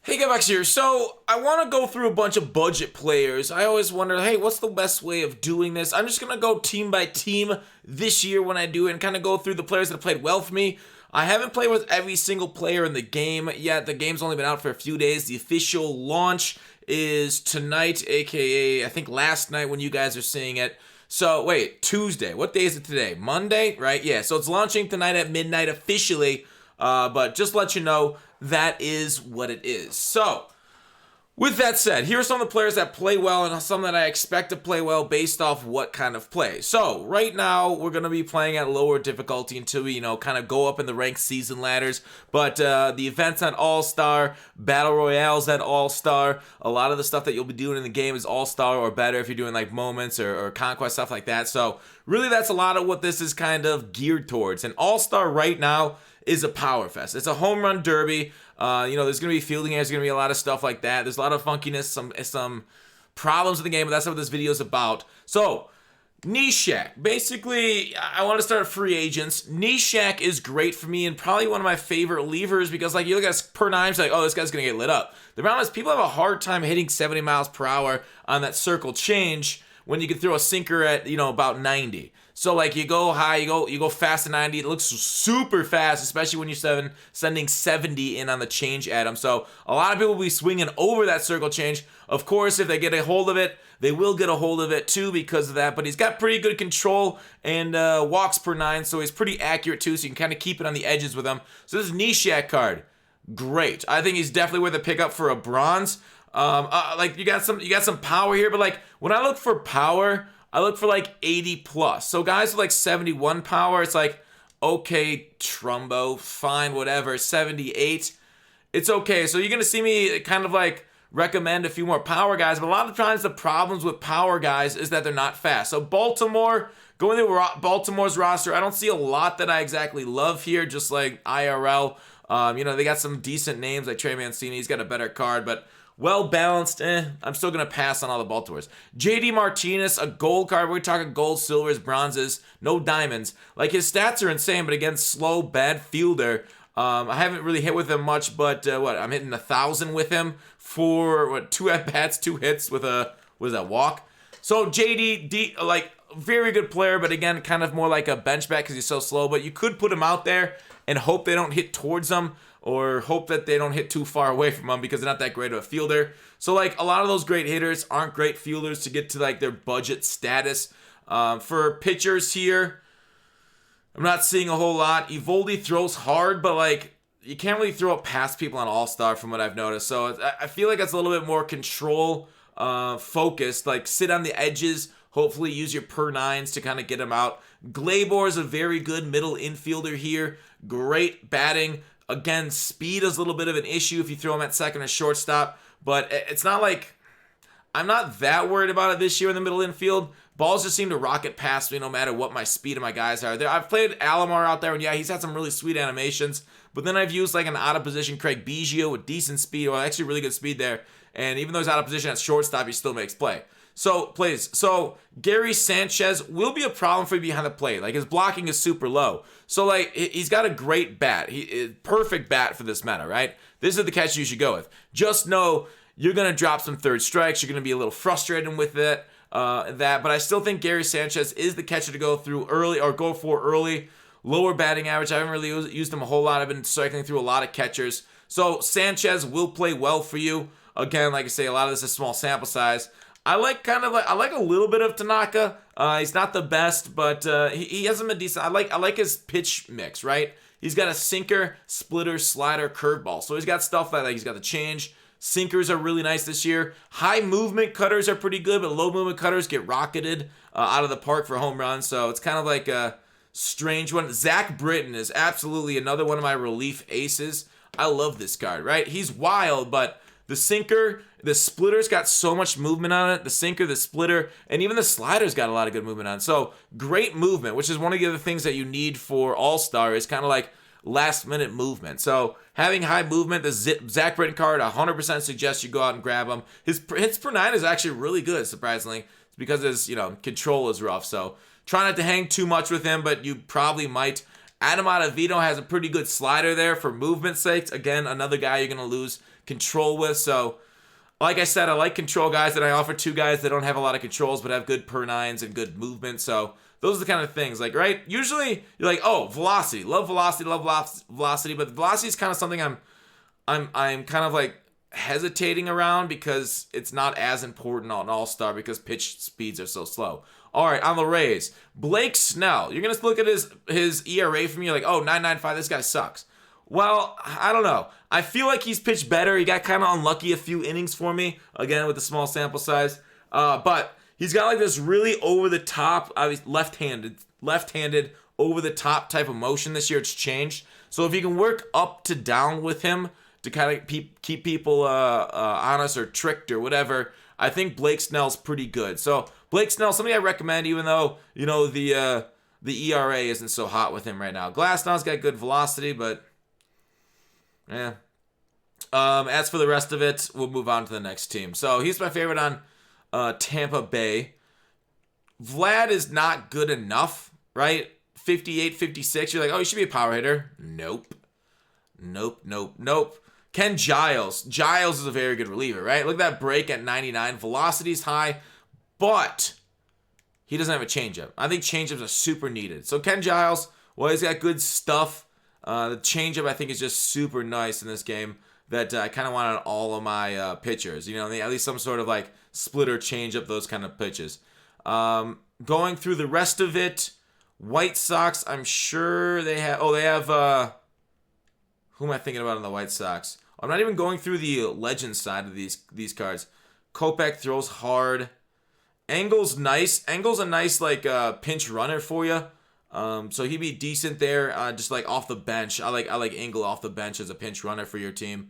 Hey, Gabex here. So, I want to go through a bunch of budget players. I always wonder, hey, what's the best way of doing this? I'm just going to go team by team this year when I do it and kind of go through the players that have played well for me. I haven't played with every single player in the game yet. The game's only been out for a few days. The official launch is tonight, aka I think last night when you guys are seeing it. So, wait, Tuesday. What day is it today? Monday, right? Yeah, so it's launching tonight at midnight officially. But just let you know, that is what it is. So, with that said, here are some of the players that play well and some that I expect to play well based off what kind of play. So, right now, we're going to be playing at lower difficulty until we, kind of go up in the ranked season ladders. But the events at All-Star, Battle Royales at All-Star, a lot of the stuff that you'll be doing in the game is All-Star or better if you're doing like moments or conquest, stuff like that. So, really, that's a lot of what this is kind of geared towards. And All-Star right now is a power fest. It's a home run derby. There's going to be fielding, there's going to be a lot of stuff like that. There's a lot of funkiness, some problems in the game, but that's what this video is about. So, Nishak. Basically, I want to start free agents. Nishak is great for me and probably one of my favorite levers because, like, you look at per nine, like, oh, this guy's going to get lit up. The problem is people have a hard time hitting 70 miles per hour on that circle change when you can throw a sinker at, about 90. So, like, you go high, you go fast to 90. It looks super fast, especially when you're sending 70 in on the change atom. So, a lot of people will be swinging over that circle change. Of course, if they get a hold of it, they will get a hold of it, too, because of that. But he's got pretty good control and walks per 9, so he's pretty accurate, too, so you can kind of keep it on the edges with him. So, this Nishak card, great. I think he's definitely worth a pickup for a bronze. You got some power here, but, like, when I look for power, I look for like 80 plus. So guys with like 71 power, it's like, okay, Trumbo, fine, whatever. 78, it's okay. So you're going to see me kind of like recommend a few more power guys, but a lot of times the problems with power guys is that they're not fast. So Baltimore, going through Baltimore's roster, I don't see a lot that I exactly love here, just like IRL. They got some decent names like Trey Mancini. He's got a better card, but well balanced, I'm still going to pass on all the Baltimores. JD Martinez, a gold card. We're talking gold, silvers, bronzes, no diamonds. Like, his stats are insane, but again, slow, bad fielder. I haven't really hit with him much, but I'm hitting 1,000 with him for 2 at-bats, 2 hits with walk. So JD, very good player, but again, kind of more like a bench bat because he's so slow. But you could put him out there and hope they don't hit towards him, or hope that they don't hit too far away from him because they're not that great of a fielder. So, like, a lot of those great hitters aren't great fielders to get to, like, their budget status. For pitchers here, I'm not seeing a whole lot. Evoldi throws hard, but, like, you can't really throw it past people on All-Star from what I've noticed. So, I feel like it's a little bit more control focused. Like, sit on the edges, hopefully use your per nines to kind of get him out. Gleyber is a very good middle infielder here. Great batting. Again, speed is a little bit of an issue if you throw him at second or shortstop, but it's not like I'm not that worried about it this year in the middle infield. Balls just seem to rocket past me no matter what my speed of my guys are. I've played Alomar out there, and yeah, he's had some really sweet animations, but then I've used like an out of position Craig Biggio with decent speed, or actually really good speed there, and even though he's out of position at shortstop, he still makes play. So Gary Sanchez will be a problem for you behind the plate. Like, his blocking is super low. So, like, he's got a great bat. Perfect bat for this meta, right? This is the catch you should go with. Just know you're going to drop some third strikes. You're going to be a little frustrated with it, but I still think Gary Sanchez is the catcher to go through early or go for early. Lower batting average. I haven't really used him a whole lot. I've been cycling through a lot of catchers. So, Sanchez will play well for you. Again, like I say, a lot of this is small sample size. I like a little bit of Tanaka. He's not the best, but he hasn't been decent. I like his pitch mix, right? He's got a sinker, splitter, slider, curveball. So he's got stuff like he's got the change. Sinkers are really nice this year. High movement cutters are pretty good, but low movement cutters get rocketed out of the park for home runs. So it's kind of like a strange one. Zach Britton is absolutely another one of my relief aces. I love this card, right? He's wild, but the sinker, the splitter's got so much movement on it. The sinker, the splitter, and even the slider's got a lot of good movement on it. So, great movement, which is one of the other things that you need for All-Star is kind of like last-minute movement. So, having high movement, the Zach Britton card, 100% suggests you go out and grab him. His hits per 9 is actually really good, surprisingly. It's because his, control is rough. So, try not to hang too much with him, but you probably might Adam Ottavino has a pretty good slider there for movement sakes. Again, another guy you're going to lose control with. So, like I said, I like control guys, and I offer 2 guys that don't have a lot of controls but have good per 9s and good movement. So, those are the kind of things. Like, right? Usually, you're like, oh, velocity. Love velocity, love velocity. But velocity is kind of something I'm kind of like hesitating around because it's not as important on All-Star because pitch speeds are so slow. All right, on the Rays, Blake Snell. You're going to look at his ERA from you like, oh, 9.95, this guy sucks. Well, I don't know. I feel like he's pitched better. He got kind of unlucky a few innings for me, again, with the small sample size. But he's got like this really over-the-top, left-handed, over-the-top type of motion this year. It's changed. So if you can work up to down with him to kind of keep people honest or tricked or whatever, I think Blake Snell's pretty good. So Blake Snell, somebody I recommend, even though, you know, the ERA isn't so hot with him right now. Glasnow's got good velocity, but yeah. As for the rest of it, we'll move on to the next team. So he's my favorite on Tampa Bay. Vlad is not good enough, right? 58, 56. You're like, oh, he should be a power hitter. Nope. Ken Giles. Giles is a very good reliever, right? Look at that break at 99. Velocity's high, but he doesn't have a changeup. I think changeups are super needed. So Ken Giles, well, he's got good stuff. The changeup, I think, is just super nice in this game that I kind of want on all of my pitchers. You know, at least some sort of like splitter changeup, those kind of pitches. Going through the rest of it, White Sox, I'm sure they have... Oh, they have... who am I thinking about on the White Sox? I'm not even going through the legend side of these cards. Kopech throws hard. Engel's nice. Engel's a nice like pinch runner for you. So he'd be decent there, just like off the bench. I like Engel off the bench as a pinch runner for your team.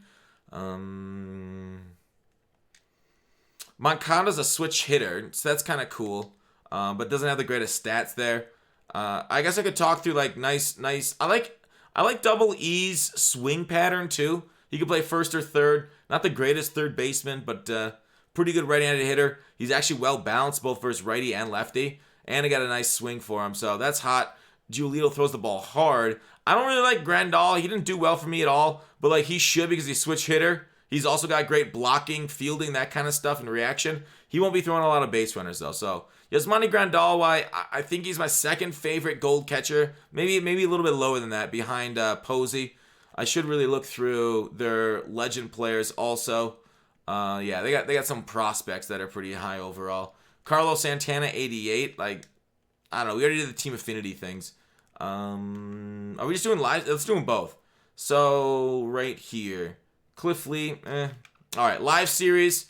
Moncada's a switch hitter, so that's kind of cool. But doesn't have the greatest stats there. I guess I could talk through like nice. I like Double E's swing pattern too. He could play first or third. Not the greatest third baseman, but pretty good right-handed hitter. He's actually well balanced both versus righty and lefty. And he got a nice swing for him, so that's hot. Giolito throws the ball hard. I don't really like Grandal. He didn't do well for me at all, but like he should because he's switch hitter. He's also got great blocking, fielding, that kind of stuff in reaction. He won't be throwing a lot of base runners though. So Yasmani Grandal, why I think he's my second favorite gold catcher. Maybe a little bit lower than that, behind Posey. I should really look through their legend players also. Yeah, they got some prospects that are pretty high overall. Carlos Santana, 88. Like, I don't know. We already did the team affinity things. Are we just doing live? Let's do them both. So, right here. Cliff Lee, All right, live series.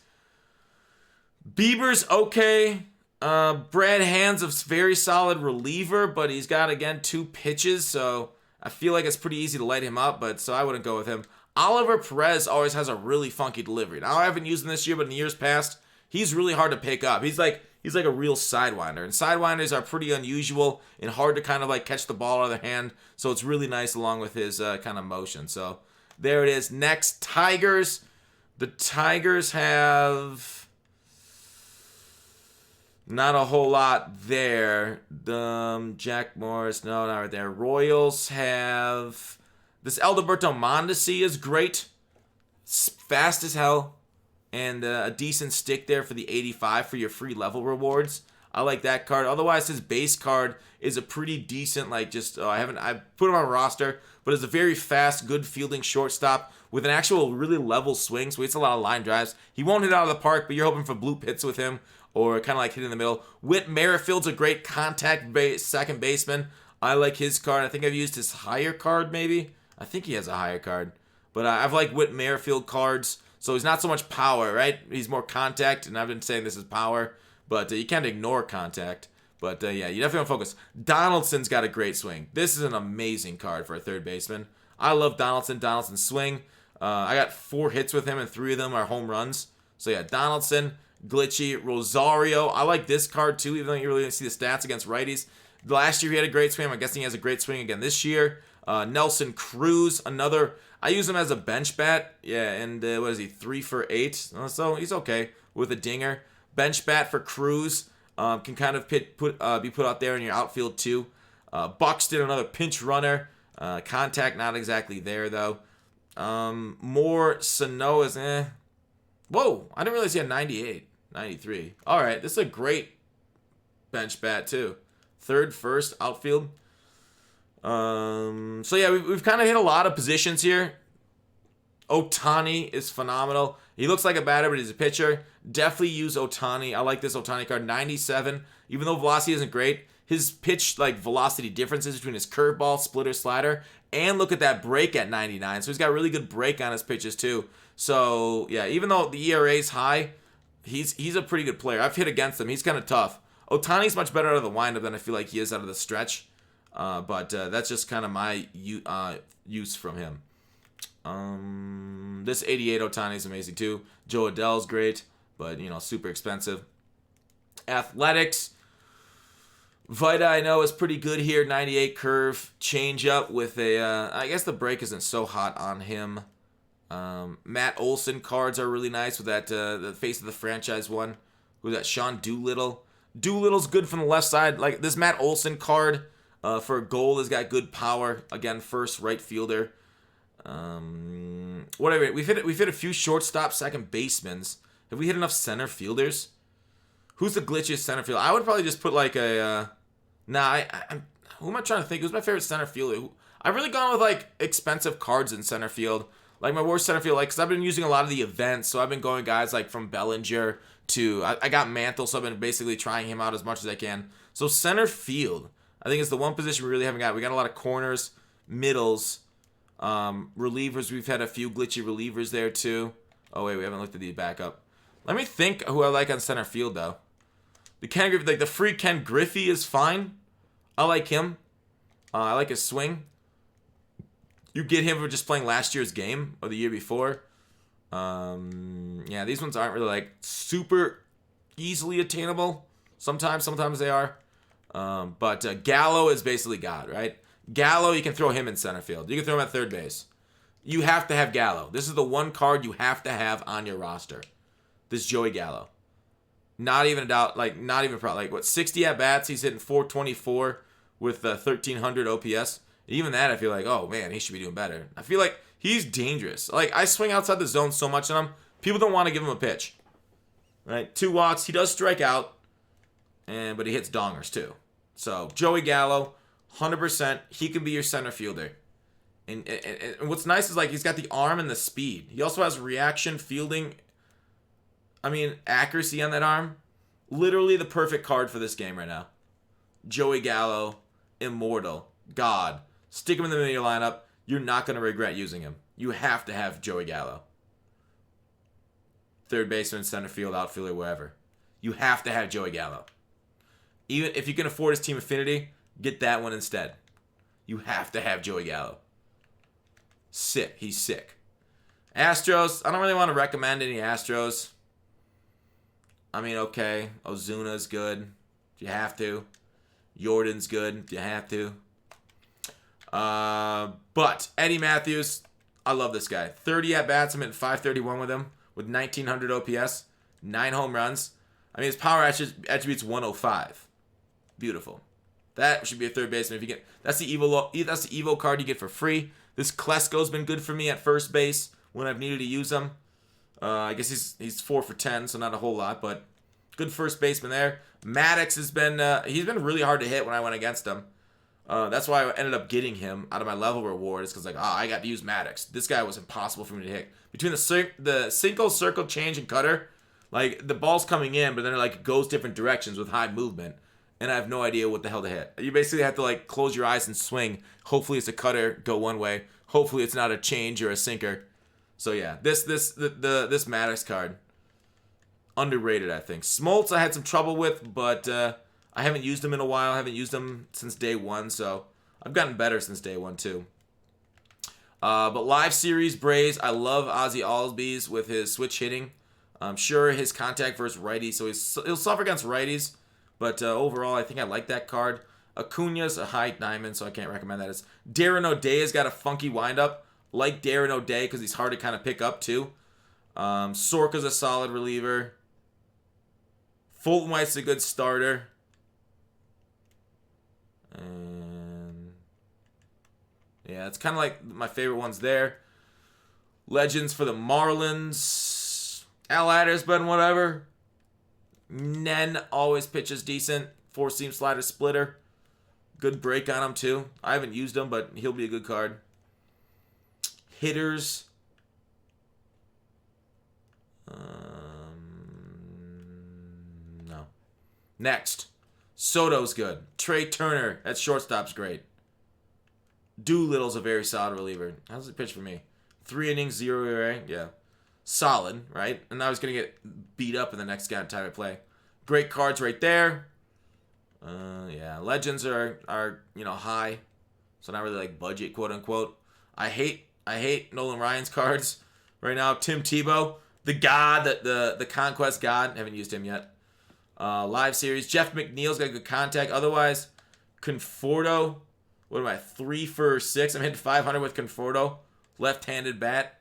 Bieber's okay. Brad Hand's a very solid reliever, but he's got, again, 2 pitches, so I feel like it's pretty easy to light him up, but so I wouldn't go with him. Oliver Perez always has a really funky delivery. Now, I haven't used him this year, but in years past, he's really hard to pick up. He's like a real sidewinder, and sidewinders are pretty unusual and hard to kind of like catch the ball out of their hand, so it's really nice along with his kind of motion. So there it is. Next, Tigers. The Tigers have not a whole lot there. Jack Morris, no, not right there. Royals have this Alberto Mondesi is great, fast as hell, and a decent stick there for the 85 for your free level rewards. I like that card. Otherwise, his base card is a pretty decent, like just I put him on a roster, but it's a very fast, good fielding shortstop with an actual really level swing. So he hits a lot of line drives. He won't hit out of the park, but you're hoping for bloop hits with him, or kind of like hit in the middle. Whit Merrifield's a great contact second baseman. I like his card. I think I've used his higher card, maybe. I think he has a higher card. But I've liked Whit Merrifield cards. So he's not so much power, right? He's more contact, and I've been saying this is power. But you can't ignore contact. But yeah, you definitely want to focus. Donaldson's got a great swing. This is an amazing card for a third baseman. I love Donaldson's swing. I got 4 hits with him, and 3 of them are home runs. So yeah, Donaldson, Glitchy, Rosario. I like this card too, even though you really didn't see the stats against righties. Last year he had a great swing. I'm guessing he has a great swing again this year. Nelson Cruz, another. I use him as a bench bat. Yeah, and what is he? 3 for 8. So he's okay with a dinger. Bench bat for Cruz. Can kind of be put out there in your outfield too. Buxton, another pinch runner. Contact not exactly there though. More Sanoa's Whoa, I didn't realize he had 98, 93. All right, this is a great bench bat too. Third, first, outfield. So yeah, we've kind of hit a lot of positions here. Ohtani is phenomenal. He looks like a batter, but he's a pitcher. Definitely use Ohtani. I like this Ohtani card. 97. Even though velocity isn't great, his pitch like velocity differences between his curveball, splitter, slider, and look at that break at 99. So he's got really good break on his pitches too. So yeah, even though the ERA is high, he's a pretty good player. I've hit against him. He's kind of tough. Ohtani's much better out of the windup than I feel like he is out of the stretch. But that's just kind of my use from him. This 88 Ohtani is amazing too. Joe Adell's great, but super expensive. Athletics. Vita I know is pretty good here. 98 curve change up with a. I guess the break isn't so hot on him. Matt Olson cards are really nice with that the face of the franchise one. Who's that? Sean Doolittle. Doolittle's good from the left side. Like this Matt Olson card for a goal has got good power. Again, first right fielder. Whatever. We've hit a few shortstop, second basemans. Have we hit enough center fielders? Who's the glitchiest center fielder? I would probably just put like a. Who am I trying to think? Who's my favorite center fielder? I've really gone with like expensive cards in center field. Like my worst center field, like because I've been using a lot of the events, so I've been going guys like from Bellinger to I got Mantle, so I've been basically trying him out as much as I can. So center field, I think is the one position we really haven't got. We got a lot of corners, middles. Relievers, we've had a few glitchy relievers there too. Oh wait, we haven't looked at the backup. Let me think who I like on center field though. The Ken Griffey, like the free Ken Griffey is fine. I like him. I like his swing. You get him for just playing last year's game or the year before. Yeah, these ones aren't really like super easily attainable. Sometimes they are. But Gallo is basically God, right? Gallo, you can throw him in center field. You can throw him at third base. You have to have Gallo. This is the one card you have to have on your roster. This Joey Gallo. Not even a doubt. Like, not even a problem. Like, what, 60 at-bats? He's hitting 424 with 1,300 OPS. Even that, I feel like, oh, man, he should be doing better. I feel like he's dangerous. Like, I swing outside the zone so much on him, people don't want to give him a pitch. Right? 2 walks. He does strike out, but he hits dongers, too. So, Joey Gallo, 100%, he can be your center fielder. And what's nice is, like, he's got the arm and the speed. He also has reaction, fielding, accuracy on that arm. Literally the perfect card for this game right now. Joey Gallo, immortal, God. Stick him in the middle of your lineup. You're not going to regret using him. You have to have Joey Gallo. Third baseman, center field, outfielder, wherever. You have to have Joey Gallo. Even if you can afford his team affinity, get that one instead. You have to have Joey Gallo. Sick. He's sick. Astros, I don't really want to recommend any Astros. Okay. Ozuna's good. If you have to. Jordan's good. If you have to. But Eddie Matthews, I love this guy. 30 at-bats. I'm at 531 with him. With 1,900 OPS. 9 home runs. His power attributes 105. Beautiful. That should be a third baseman. If you get that's the Evo card you get for free. This Klesko's been good for me at first base when I've needed to use him. I guess he's 4 for 10, so not a whole lot, but good first baseman there. Maddox has been he's been really hard to hit when I went against him. That's why I ended up getting him out of my level reward. Is because I got to use Maddox. This guy was impossible for me to hit. Between the single, circle, change, and cutter, like the ball's coming in, but then it goes different directions with high movement. And I have no idea what the hell to hit. You basically have to close your eyes and swing. Hopefully it's a cutter, go one way. Hopefully it's not a change or a sinker. So yeah, this Maddox card, underrated I think. Smoltz I had some trouble with, but I haven't used him in a while. I haven't used him since day one, so I've gotten better since day one too. But live series Braves, I love Ozzy Albies with his switch hitting. I'm sure his contact versus righties, so he'll suffer against righties. But overall, I think I like that card. Acuna's a high diamond, so I can't recommend that. It's Darren O'Day's got a funky windup. Like Darren O'Day because he's hard to kind of pick up too. Sorka's a solid reliever. Fulton White's a good starter. And Yeah, it's kind of like my favorite ones there. Legends for the Marlins. Al Adder's been whatever. Nen always pitches decent. Four-seam slider splitter. Good break on him, too. I haven't used him, but he'll be a good card. Hitters. No. Next. Soto's good. Trey Turner at shortstop's great. Doolittle's a very solid reliever. How's it pitch for me? 3 innings, 0 ERA. Yeah. Solid, right? And now he's going to get beat up in the next time I play. Great cards right there. Yeah. Legends are high. So not really like budget, quote unquote. I hate Nolan Ryan's cards right now. Tim Tebow, the god, the conquest god. Haven't used him yet. Live series. Jeff McNeil's got good contact. Otherwise, Conforto. What am I? 3 for 6. I'm hitting 500 with Conforto. Left-handed bat.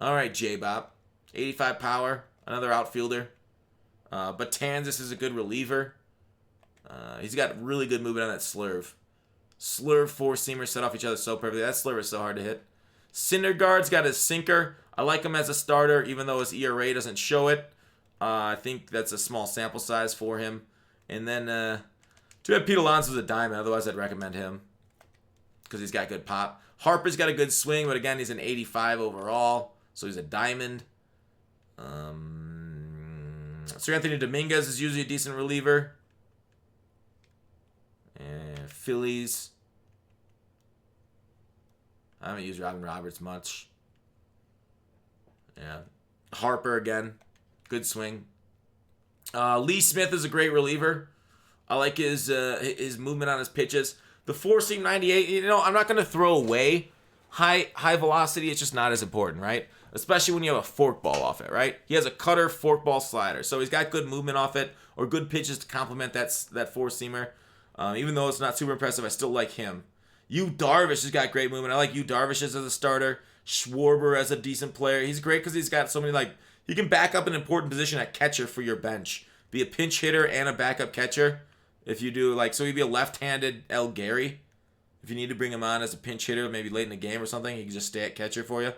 All right, J-Bob. 85 power. Another outfielder. Batanzas is a good reliever. He's got really good movement on that slurve. Slurve, four-seamer set off each other so perfectly. That slurve is so hard to hit. Syndergaard's got his sinker. I like him as a starter, even though his ERA doesn't show it. I think that's a small sample size for him. And then, too bad Pete Alonso's a diamond. Otherwise, I'd recommend him because he's got good pop. Harper's got a good swing, but again, he's an 85 overall, so he's a diamond. Sir Anthony Dominguez is usually a decent reliever. And Phillies. I haven't used Robin Roberts much. Yeah. Harper again. Good swing. Lee Smith is a great reliever. I like his movement on his pitches. The four-seam 98, I'm not going to throw away high velocity. It's just not as important, right? Especially when you have a forkball off it, right? He has a cutter, forkball, slider. So he's got good movement off it or good pitches to complement that four-seamer. Even though it's not super impressive, I still like him. Yu Darvish has got great movement. I like Yu Darvish as a starter. Schwarber as a decent player. He's great because he's got so many, he can back up an important position at catcher for your bench. Be a pinch hitter and a backup catcher. If you do, so he'd be a left-handed El Gary. If you need to bring him on as a pinch hitter, maybe late in the game or something, he can just stay at catcher for you.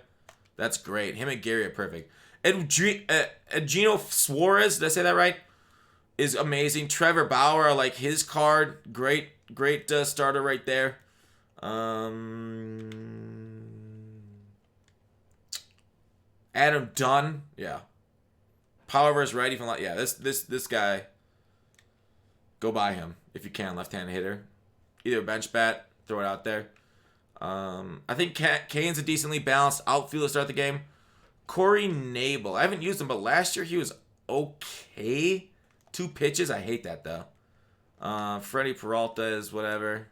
That's great. Him and Gary are perfect. Gino Suarez, did I say that right? Is amazing. Trevor Bauer, I like his card. Great starter right there. Adam Dunn, yeah. Power versus righty from this guy. Go buy him if you can. Left-handed hitter, either bench bat, throw it out there. I think Kane's a decently balanced outfielder to start the game. Corey Nabel, I haven't used him, but last year he was okay. 2 pitches, I hate that though. Freddie Peralta is whatever.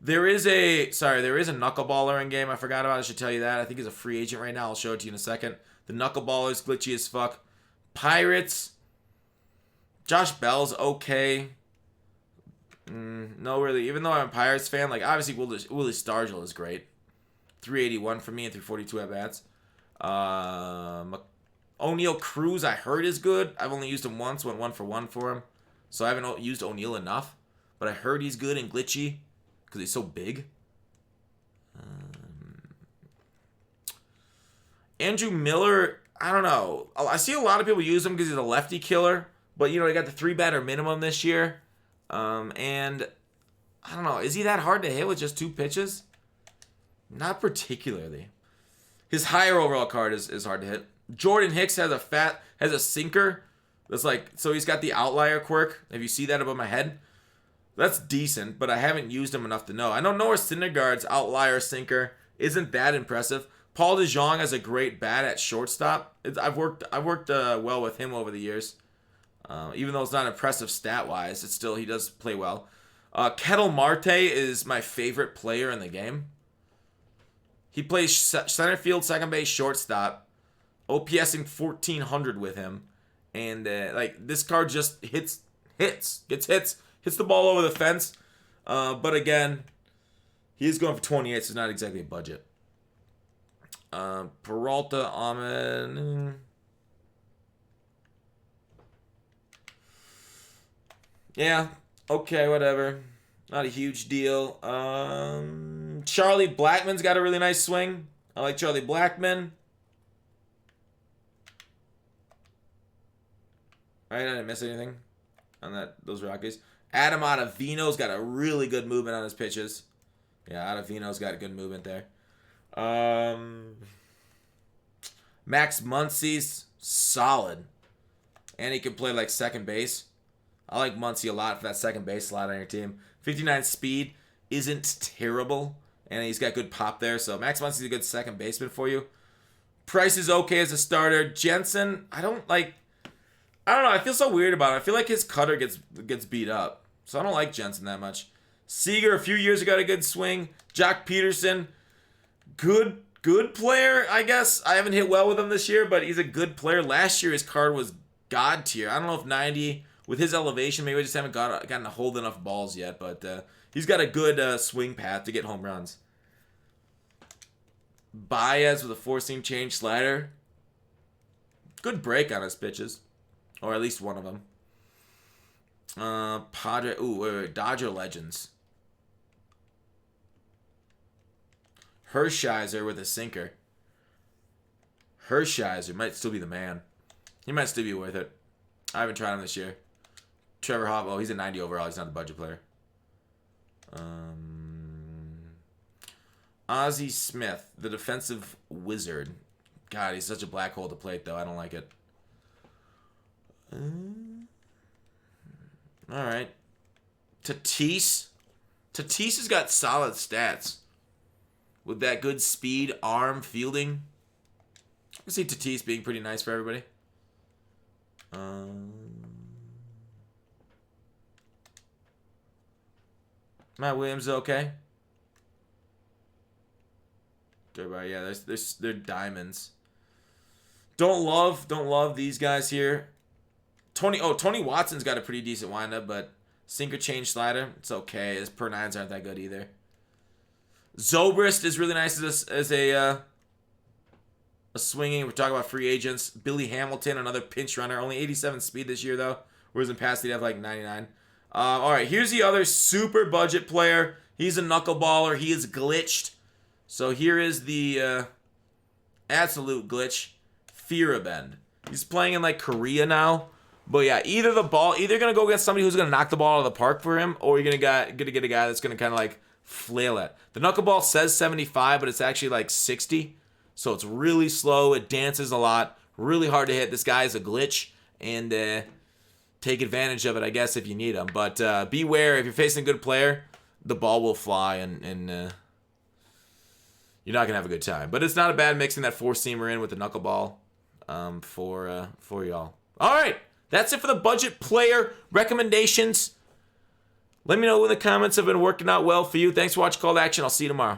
There is a knuckleballer in game. I forgot about it. I should tell you that. I think he's a free agent right now. I'll show it to you in a second. The knuckleballer is glitchy as fuck. Pirates. Josh Bell's okay. No, really. Even though I'm a Pirates fan, obviously Willie Stargell is great. 381 for me and 342 at bats. O'Neal Cruz, I heard is good. I've only used him once. Went 1 for 1 for him. So I haven't used O'Neal enough. But I heard he's good and glitchy because he's so big. Andrew Miller, I don't know. I see a lot of people use him because he's a lefty killer. But, he got the 3-batter minimum this year. And I don't know. Is he that hard to hit with just 2 pitches? Not particularly. His higher overall card is hard to hit. Jordan Hicks has a sinker. That's so he's got the outlier quirk. If you see that above my head, that's decent, but I haven't used him enough to know. I know Noah Syndergaard's outlier sinker isn't that impressive. Paul DeJong has a great bat at shortstop. I've worked well with him over the years. Even though it's not impressive stat-wise, he does play well. Ketel Marte is my favorite player in the game. He plays center field, second base, shortstop. OPSing 1,400 with him. And, this card just hits the ball over the fence. But again, he is going for 28, so it's not exactly a budget. Peralta, Ahmed. Yeah, Okay, whatever. Not a huge deal. Charlie Blackman's got a really nice swing. I like Charlie Blackman. Right, I didn't miss anything on those Rockies. Adam Ottavino's got a really good movement on his pitches. Yeah, Ottavino's got a good movement there. Max Muncy's solid. And he can play like second base. I like Muncy a lot for that second base slot on your team. 59 speed isn't terrible. And he's got good pop there. So Max Muncy's a good second baseman for you. Price is okay as a starter. Jensen, I don't know. I feel so weird about it. I feel like his cutter gets beat up. So I don't like Jensen that much. Seager, a few years ago, had a good swing. Jock Peterson, good player, I guess. I haven't hit well with him this year, but he's a good player. Last year, his card was God tier. I don't know if 90, with his elevation, maybe I just haven't gotten to hold enough balls yet, but he's got a good swing path to get home runs. Baez with a four-seam change slider. Good break on his pitches. Or at least one of them. Dodger Legends. Hershiser with a sinker. Hershiser might still be the man. He might still be worth it. I haven't tried him this year. Trevor Hoff, he's a 90 overall. He's not the budget player. Ozzie Smith, the defensive wizard. God, he's such a black hole to plate, though. I don't like it. All right. Tatis. Tatis has got solid stats. With that good speed, arm, fielding. I can see Tatis being pretty nice for everybody. Matt Williams is okay. Yeah, they're diamonds. Don't love these guys here. Tony Watson's got a pretty decent windup, but sinker change slider, it's okay. His per nines aren't that good either. Zobrist is really nice as a swinging. We're talking about free agents. Billy Hamilton, another pinch runner, only 87 speed this year though, whereas in past he'd have like 99. All right, here's the other super budget player. He's a knuckleballer. He is glitched. So here is the absolute glitch, Firabend. He's playing in like Korea now. But yeah, either gonna go against somebody who's gonna knock the ball out of the park for him, or you're gonna get a guy that's gonna kind of like flail it. The knuckleball says 75, but it's actually like 60, so it's really slow. It dances a lot, really hard to hit. This guy is a glitch, and take advantage of it, I guess, if you need him. But beware, if you're facing a good player, the ball will fly, and you're not gonna have a good time. But it's not a bad mixing that four-seamer in with the knuckleball for y'all. All right. That's it for the budget player recommendations. Let me know in the comments if it's been working out well for you. Thanks for watching Call to Action. I'll see you tomorrow.